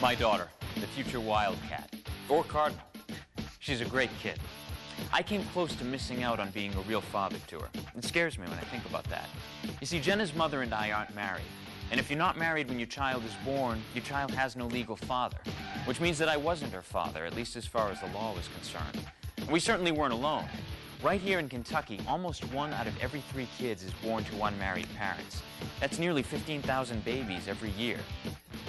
My daughter, the future wildcat, or cardinal. She's a great kid. I came close to missing out on being a real father to her. It scares me when I think about that. You see, Jenna's mother and I aren't married. And if you're not married when your child is born, your child has no legal father, which means that I wasn't her father, at least as far as the law was concerned. And we certainly weren't alone. Right here in Kentucky, almost 1 out of every 3 kids is born to unmarried parents. That's nearly 15,000 babies every year.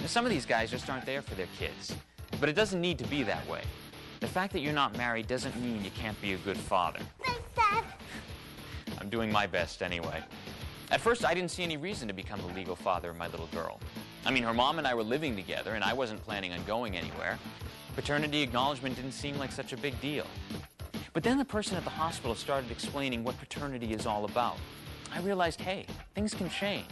Now, some of these guys just aren't there for their kids. But it doesn't need to be that way. The fact that you're not married doesn't mean you can't be a good father. Thanks, Dad. I'm doing my best anyway. At first, I didn't see any reason to become the legal father of my little girl. I mean, her mom and I were living together, and I wasn't planning on going anywhere. Paternity acknowledgement didn't seem like such a big deal. But then the person at the hospital started explaining what paternity is all about. I realized, hey, things can change.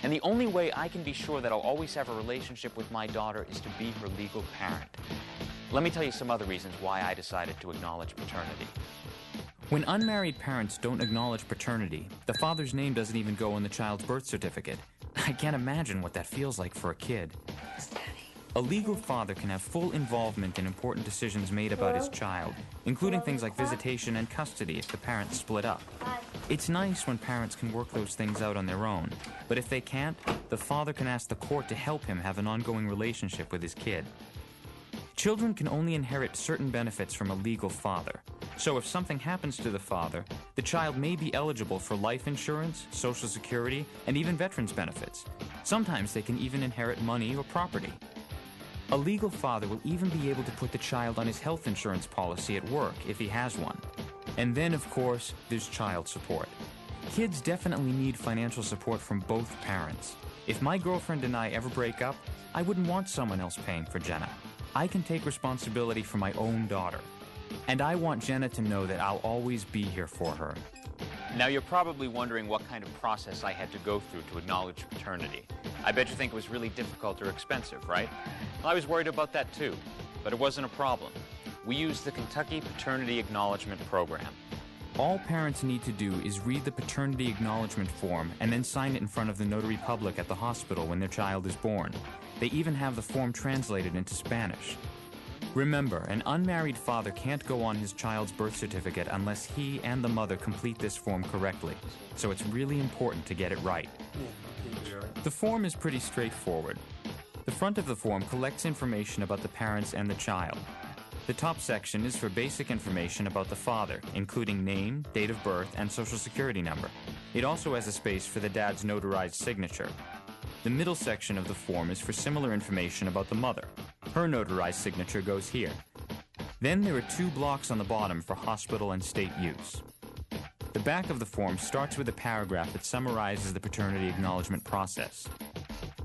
And the only way I can be sure that I'll always have a relationship with my daughter is to be her legal parent. Let me tell you some other reasons why I decided to acknowledge paternity. When unmarried parents don't acknowledge paternity, the father's name doesn't even go on the child's birth certificate. I can't imagine what that feels like for a kid. A legal father can have full involvement in important decisions made about his child, including things like visitation and custody if the parents split up. It's nice when parents can work those things out on their own, but if they can't, the father can ask the court to help him have an ongoing relationship with his kid. Children can only inherit certain benefits from a legal father. So if something happens to the father, the child may be eligible for life insurance, Social Security, and even veterans benefits. Sometimes they can even inherit money or property. A legal father will even be able to put the child on his health insurance policy at work if he has one. And then, of course, there's child support. Kids definitely need financial support from both parents. If my girlfriend and I ever break up, I wouldn't want someone else paying for Jenna. I can take responsibility for my own daughter. And I want Jenna to know that I'll always be here for her. Now, you're probably wondering what kind of process I had to go through to acknowledge paternity. I bet you think it was really difficult or expensive, right? Well, I was worried about that too, but it wasn't a problem. We used the Kentucky Paternity Acknowledgement Program. All parents need to do is read the paternity acknowledgement form and then sign it in front of the notary public at the hospital when their child is born. They even have the form translated into Spanish. Remember, an unmarried father can't go on his child's birth certificate unless he and the mother complete this form correctly, so it's really important to get it right. The form is pretty straightforward. The front of the form collects information about the parents and the child. The top section is for basic information about the father, including name, date of birth, and social security number. It also has a space for the dad's notarized signature. The middle section of the form is for similar information about the mother. Her notarized signature goes here. Then there are 2 blocks on the bottom for hospital and state use. The back of the form starts with a paragraph that summarizes the paternity acknowledgement process.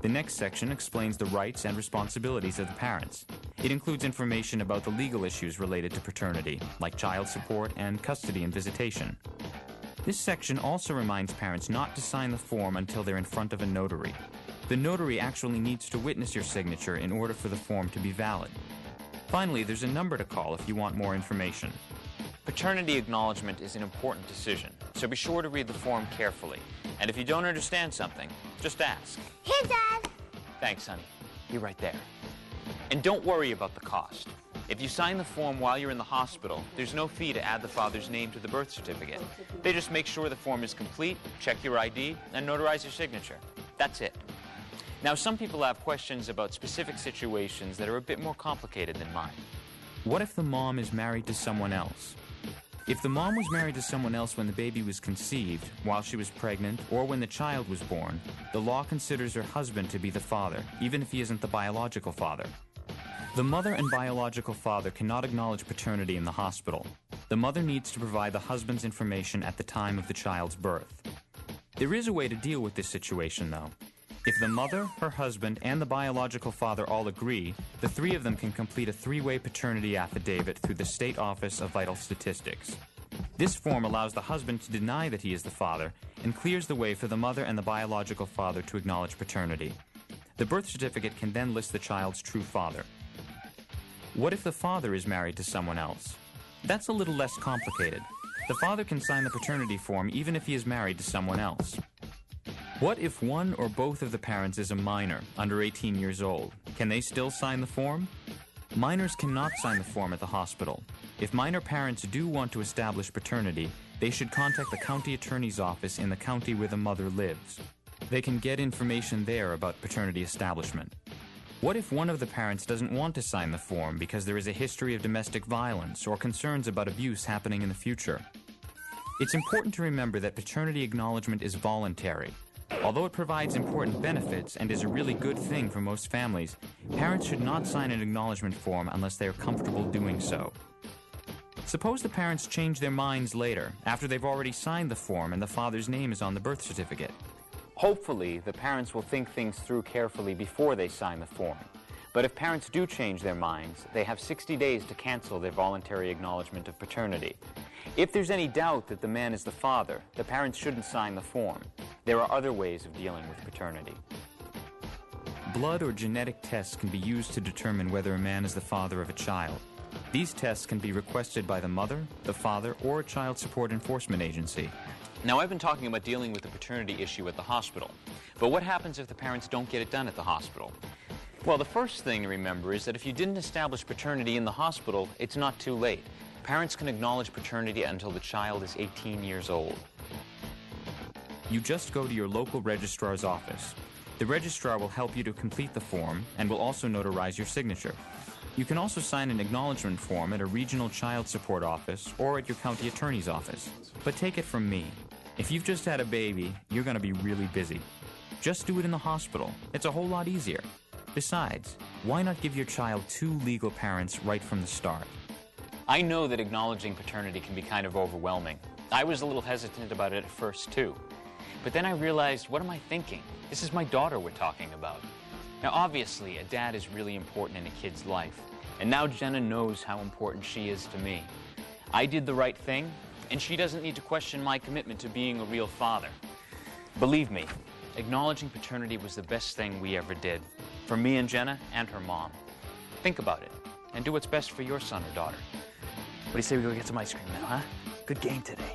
The next section explains the rights and responsibilities of the parents. It includes information about the legal issues related to paternity, like child support and custody and visitation. This section also reminds parents not to sign the form until they're in front of a notary. The notary actually needs to witness your signature in order for the form to be valid. Finally, there's a number to call if you want more information. Paternity acknowledgement is an important decision, so be sure to read the form carefully. And if you don't understand something, just ask. Here, Dad. Thanks, honey. You're right there. And don't worry about the cost. If you sign the form while you're in the hospital, there's no fee to add the father's name to the birth certificate. They just make sure the form is complete, check your ID, and notarize your signature. That's it. Now, some people have questions about specific situations that are a bit more complicated than mine. What if the mom is married to someone else? If the mom was married to someone else when the baby was conceived, while she was pregnant, or when the child was born, the law considers her husband to be the father, even if he isn't the biological father. The mother and biological father cannot acknowledge paternity in the hospital. The mother needs to provide the husband's information at the time of the child's birth. There is a way to deal with this situation, though. If the mother, her husband, and the biological father all agree, the 3 of them can complete a 3-way paternity affidavit through the State Office of Vital Statistics. This form allows the husband to deny that he is the father and clears the way for the mother and the biological father to acknowledge paternity. The birth certificate can then list the child's true father. What if the father is married to someone else? That's a little less complicated. The father can sign the paternity form even if he is married to someone else. What if one or both of the parents is a minor, under 18 years old? Can they still sign the form? Minors cannot sign the form at the hospital. If minor parents do want to establish paternity, they should contact the county attorney's office in the county where the mother lives. They can get information there about paternity establishment. What if one of the parents doesn't want to sign the form because there is a history of domestic violence or concerns about abuse happening in the future? It's important to remember that paternity acknowledgement is voluntary. Although it provides important benefits and is a really good thing for most families, parents should not sign an acknowledgement form unless they are comfortable doing so. Suppose the parents change their minds later, after they've already signed the form and the father's name is on the birth certificate. Hopefully, the parents will think things through carefully before they sign the form. But if parents do change their minds, they have 60 days to cancel their voluntary acknowledgement of paternity. If there's any doubt that the man is the father, the parents shouldn't sign the form. There are other ways of dealing with paternity. Blood or genetic tests can be used to determine whether a man is the father of a child. These tests can be requested by the mother, the father, or a child support enforcement agency. Now, I've been talking about dealing with the paternity issue at the hospital. But what happens if the parents don't get it done at the hospital? Well, the first thing to remember is that if you didn't establish paternity in the hospital, it's not too late. Parents can acknowledge paternity until the child is 18 years old. You just go to your local registrar's office. The registrar will help you to complete the form and will also notarize your signature. You can also sign an acknowledgement form at a regional child support office or at your county attorney's office. But take it from me, if you've just had a baby, you're going to be really busy. Just do it in the hospital. It's a whole lot easier. Besides, why not give your child two legal parents right from the start? I know that acknowledging paternity can be kind of overwhelming. I was a little hesitant about it at first, too. But then I realized, what am I thinking? This is my daughter we're talking about. Now, obviously, a dad is really important in a kid's life. And now Jenna knows how important she is to me. I did the right thing, and she doesn't need to question my commitment to being a real father. Believe me, acknowledging paternity was the best thing we ever did. For me and Jenna and her mom. Think about it, and do what's best for your son or daughter. What do you say we go get some ice cream now, huh? Good game today.